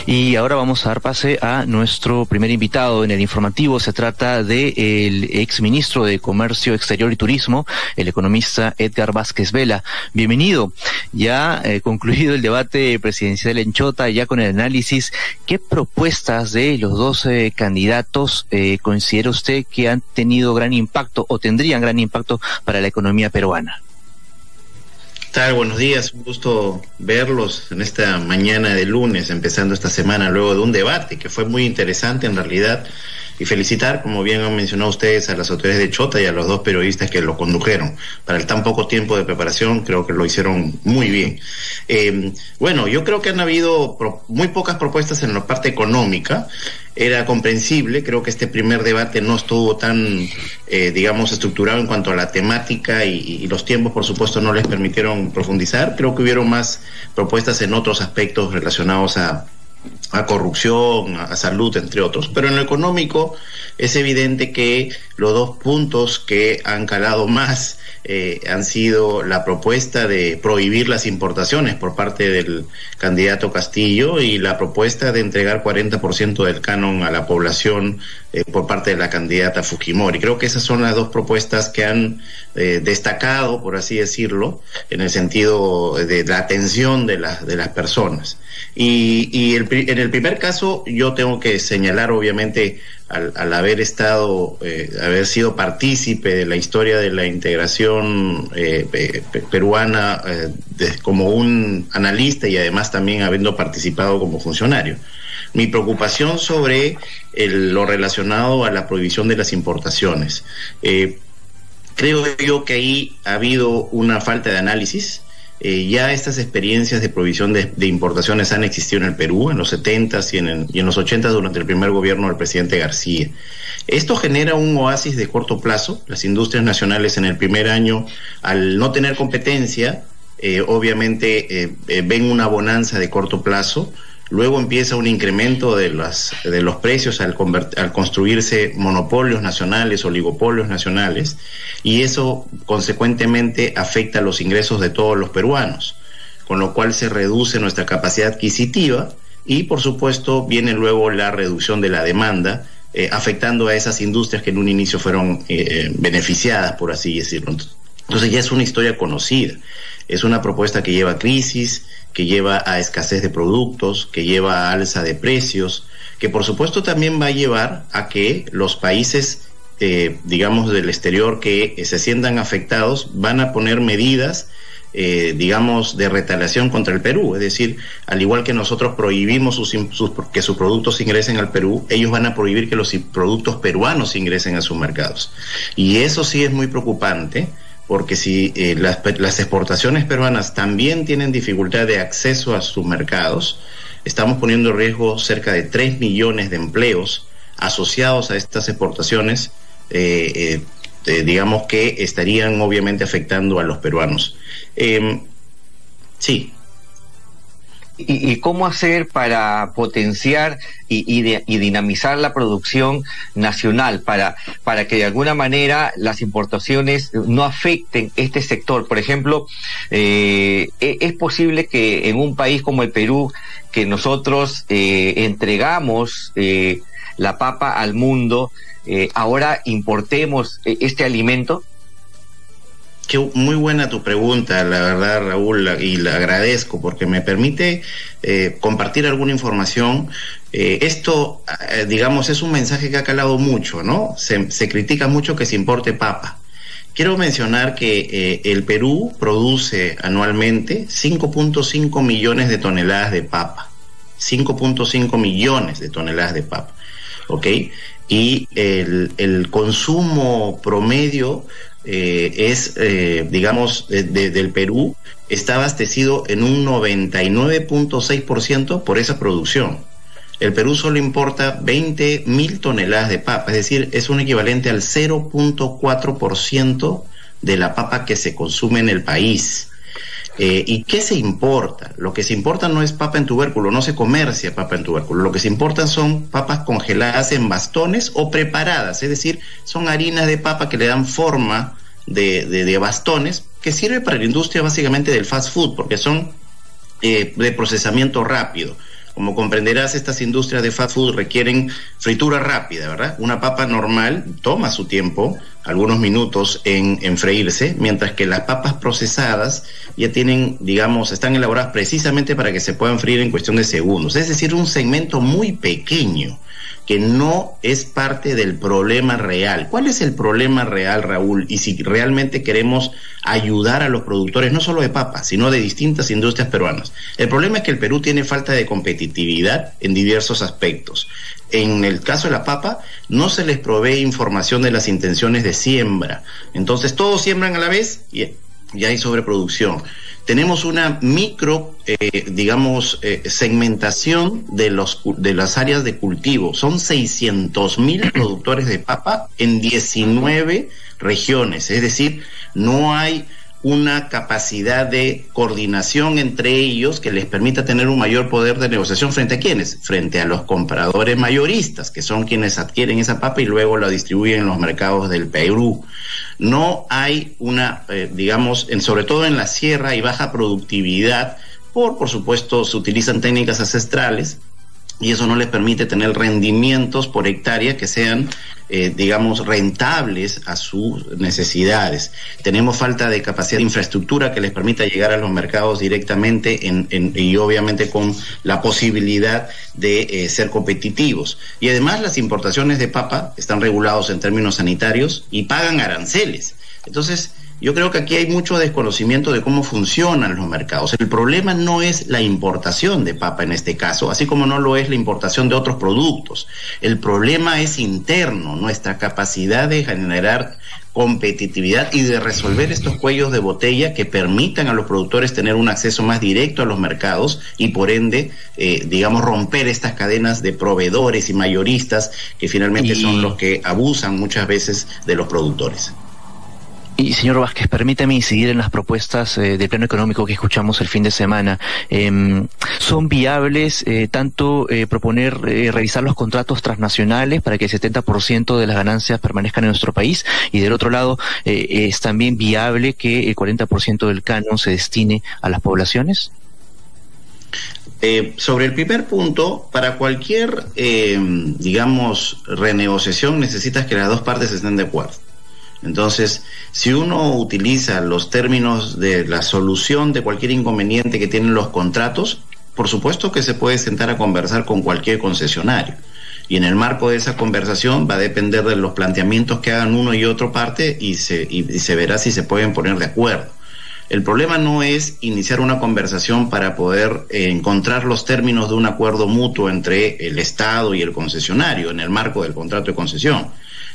Y ahora vamos a dar pase a nuestro primer invitado en el informativo. Se trata del exministro de Comercio Exterior y Turismo, el economista Edgar Vázquez Vela. Bienvenido. Ya concluido el debate presidencial en Chota, ya con el análisis, ¿qué propuestas de los dos candidatos considera usted que han tenido gran impacto o tendrían gran impacto para la economía peruana? Tal, buenos días, un gusto verlos en esta mañana de lunes, empezando esta semana luego de un debate que fue muy interesante en realidad, y felicitar, como bien han mencionado ustedes, a las autoridades de Chota y a los dos periodistas que lo condujeron. Para el tan poco tiempo de preparación, creo que lo hicieron muy bien. Bueno, yo creo que han habido muy pocas propuestas en la parte económica. Era comprensible, creo que este primer debate no estuvo tan, digamos, estructurado en cuanto a la temática y los tiempos, por supuesto, no les permitieron profundizar. Creo que hubieron más propuestas en otros aspectos relacionados a corrupción, a salud, entre otros. Pero en lo económico es evidente que los dos puntos que han calado más han sido la propuesta de prohibir las importaciones por parte del candidato Castillo y la propuesta de entregar 40% del canon a la población por parte de la candidata Fujimori. Creo que esas son las dos propuestas que han destacado, por así decirlo, en el sentido de la atención de las personas. Y en el primer caso yo tengo que señalar, obviamente, al haber estado, haber sido partícipe de la historia de la integración peruana como un analista y además también habiendo participado como funcionario. Mi preocupación sobre lo relacionado a la prohibición de las importaciones. Creo yo que ahí ha habido una falta de análisis. Ya estas experiencias de prohibición de importaciones han existido en el Perú en los 70s y en los 80s durante el primer gobierno del presidente García. Esto genera un oasis de corto plazo. Las industrias nacionales en el primer año, al no tener competencia, obviamente ven una bonanza de corto plazo. Luego empieza un incremento de los precios al construirse monopolios nacionales, oligopolios nacionales, y eso consecuentemente afecta los ingresos de todos los peruanos, con lo cual se reduce nuestra capacidad adquisitiva y, por supuesto, viene luego la reducción de la demanda, afectando a esas industrias que en un inicio fueron beneficiadas, por así decirlo. Entonces ya es una historia conocida. Es una propuesta que lleva a crisis, que lleva a escasez de productos, que lleva a alza de precios, que por supuesto también va a llevar a que los países, digamos, del exterior que se sientan afectados van a poner medidas, digamos, de retaliación contra el Perú. Es decir, al igual que nosotros prohibimos que sus productos ingresen al Perú, ellos van a prohibir que los productos peruanos ingresen a sus mercados. Y eso sí es muy preocupante, porque si las exportaciones peruanas también tienen dificultad de acceso a sus mercados, estamos poniendo en riesgo cerca de 3 millones de empleos asociados a estas exportaciones, digamos que estarían obviamente afectando a los peruanos. Sí. ¿Y cómo hacer para potenciar y dinamizar la producción nacional para que de alguna manera las importaciones no afecten este sector? Por ejemplo, ¿es posible que en un país como el Perú, que nosotros entregamos la papa al mundo, ahora importemos este alimento? Muy buena tu pregunta, la verdad, Raúl, y la agradezco porque me permite compartir alguna información. Esto, digamos, es un mensaje que ha calado mucho, ¿no? Se critica mucho que se importe papa. Quiero mencionar que el Perú produce anualmente 5.5 millones de toneladas de papa. 5.5 millones de toneladas de papa, ¿ok? Y el consumo promedio digamos, del Perú está abastecido en un 99.6% por esa producción. El Perú solo importa 20.000 toneladas de papa, es decir, es un equivalente al 0.4% de la papa que se consume en el país. ¿Y qué se importa? Lo que se importa no es papa en tubérculo, no se comercia papa en tubérculo. Lo que se importan son papas congeladas en bastones o preparadas, es decir, son harinas de papa que le dan forma de bastones, que sirve para la industria básicamente del fast food, porque son de procesamiento rápido. Como comprenderás, estas industrias de fast food requieren fritura rápida, ¿verdad? Una papa normal toma su tiempo, algunos minutos en freírse, mientras que las papas procesadas ya tienen, digamos, están elaboradas precisamente para que se puedan freír en cuestión de segundos. Es decir, un segmento muy pequeño que no es parte del problema real. ¿Cuál es el problema real, Raúl? Y si realmente queremos ayudar a los productores, no solo de papas, sino de distintas industrias peruanas. El problema es que el Perú tiene falta de competitividad en diversos aspectos. En el caso de la papa, no se les provee información de las intenciones de siembra. Entonces, todos siembran a la vez y hay sobreproducción. Tenemos una segmentación de las áreas de cultivo. Son 600.000 productores de papa en 19 regiones. Es decir, no hay una capacidad de coordinación entre ellos que les permita tener un mayor poder de negociación. ¿Frente a quiénes? Frente a los compradores mayoristas, que son quienes adquieren esa papa y luego la distribuyen en los mercados del Perú. No hay una, sobre todo en la sierra hay baja productividad, por supuesto se utilizan técnicas ancestrales, y eso no les permite tener rendimientos por hectárea que sean, rentables a sus necesidades. Tenemos falta de capacidad de infraestructura que les permita llegar a los mercados directamente y obviamente con la posibilidad de ser competitivos. Y además las importaciones de papa están regulados en términos sanitarios y pagan aranceles. Entonces, yo creo que aquí hay mucho desconocimiento de cómo funcionan los mercados. El problema no es la importación de papa en este caso, así como no lo es la importación de otros productos. El problema es interno, nuestra capacidad de generar competitividad y de resolver estos cuellos de botella que permitan a los productores tener un acceso más directo a los mercados y por ende, romper estas cadenas de proveedores y mayoristas que finalmente son los que abusan muchas veces de los productores. Y señor Vázquez, permítame incidir en las propuestas del plano económico que escuchamos el fin de semana. ¿Son viables tanto proponer revisar los contratos transnacionales para que el 70% de las ganancias permanezcan en nuestro país? Y del otro lado, ¿es también viable que el 40% del canon se destine a las poblaciones? Sobre el primer punto, para cualquier, renegociación necesitas que las dos partes estén de acuerdo. Entonces, si uno utiliza los términos de la solución de cualquier inconveniente que tienen los contratos, por supuesto que se puede sentar a conversar con cualquier concesionario. Y en el marco de esa conversación va a depender de los planteamientos que hagan uno y otra parte y se verá si se pueden poner de acuerdo. El problema no es iniciar una conversación para poder encontrar los términos de un acuerdo mutuo entre el Estado y el concesionario en el marco del contrato de concesión.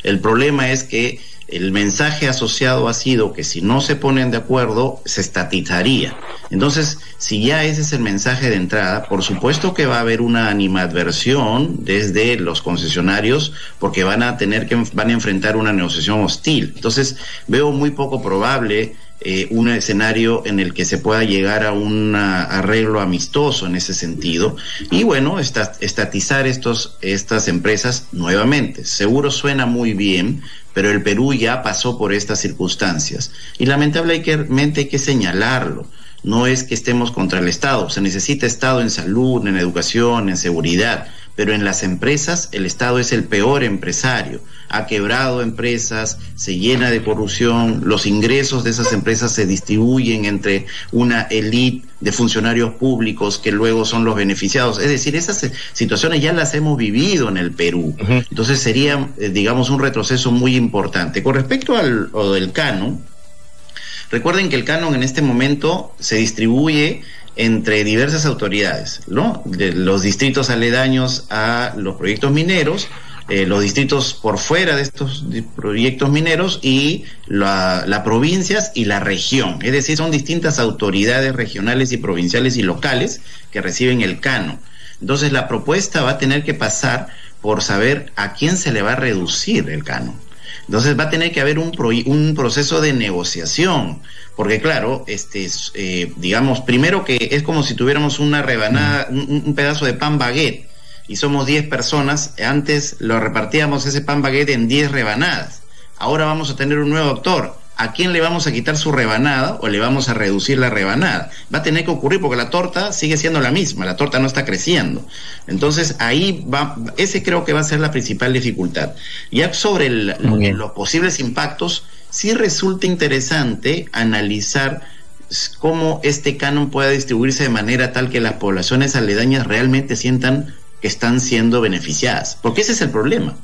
El problema es que el mensaje asociado ha sido que si no se ponen de acuerdo, se estatizaría. Entonces, si ya ese es el mensaje de entrada, por supuesto que va a haber una animadversión desde los concesionarios porque van a enfrentar una negociación hostil. Entonces, veo muy poco probable un escenario en el que se pueda llegar a un arreglo amistoso en ese sentido y bueno, estatizar estas empresas nuevamente. Seguro suena muy bien, pero el Perú ya pasó por estas circunstancias y lamentablemente hay que señalarlo. No es que estemos contra el Estado, se necesita Estado en salud, en educación, en seguridad, pero en las empresas el Estado es el peor empresario. Ha quebrado empresas, se llena de corrupción, los ingresos de esas empresas se distribuyen entre una élite de funcionarios públicos que luego son los beneficiados. Es decir, esas situaciones ya las hemos vivido en el Perú. Entonces sería, un retroceso muy importante. Con respecto al del canon, recuerden que el canon en este momento se distribuye entre diversas autoridades, ¿no? De los distritos aledaños a los proyectos mineros, los distritos por fuera de estos proyectos mineros y las provincias y la región. Es decir, son distintas autoridades regionales y provinciales y locales que reciben el canon. Entonces, la propuesta va a tener que pasar por saber a quién se le va a reducir el canon. Entonces va a tener que haber un proceso de negociación, porque claro, primero que es como si tuviéramos una rebanada, un pedazo de pan baguette, y somos 10 personas, antes lo repartíamos ese pan baguette en 10 rebanadas. Ahora vamos a tener un nuevo actor, ¿a quién le vamos a quitar su rebanada o le vamos a reducir la rebanada? Va a tener que ocurrir porque la torta sigue siendo la misma, la torta no está creciendo. Entonces ahí va, ese creo que va a ser la principal dificultad. Ya sobre los posibles impactos, sí resulta interesante analizar cómo este canon pueda distribuirse de manera tal que las poblaciones aledañas realmente sientan que están siendo beneficiadas, porque ese es el problema.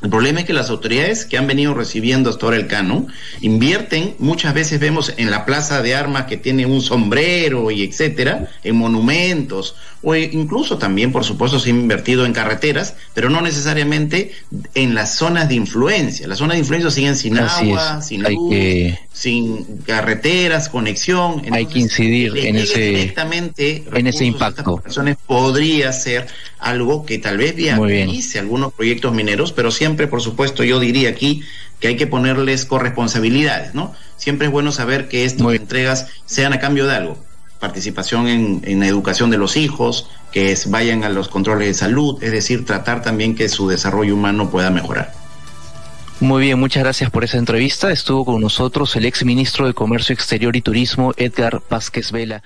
El problema es que las autoridades que han venido recibiendo hasta ahora el canon invierten, muchas veces vemos en la plaza de armas que tiene un sombrero y etcétera, en monumentos, o incluso también, por supuesto, se ha invertido en carreteras, pero no necesariamente en las zonas de influencia. Las zonas de influencia siguen sin agua, sin luz, sin carreteras, conexión. Entonces, hay que incidir en ese impacto. Podría ser algo que tal vez viabilice algunos proyectos mineros, pero siempre, por supuesto, yo diría aquí que hay que ponerles corresponsabilidades, ¿no? Siempre es bueno saber que estas entregas sean a cambio de algo. Participación en la educación de los hijos, que vayan a los controles de salud, es decir, tratar también que su desarrollo humano pueda mejorar. Muy bien, muchas gracias por esa entrevista. Estuvo con nosotros el ex ministro de Comercio Exterior y Turismo, Edgar Vázquez Vela.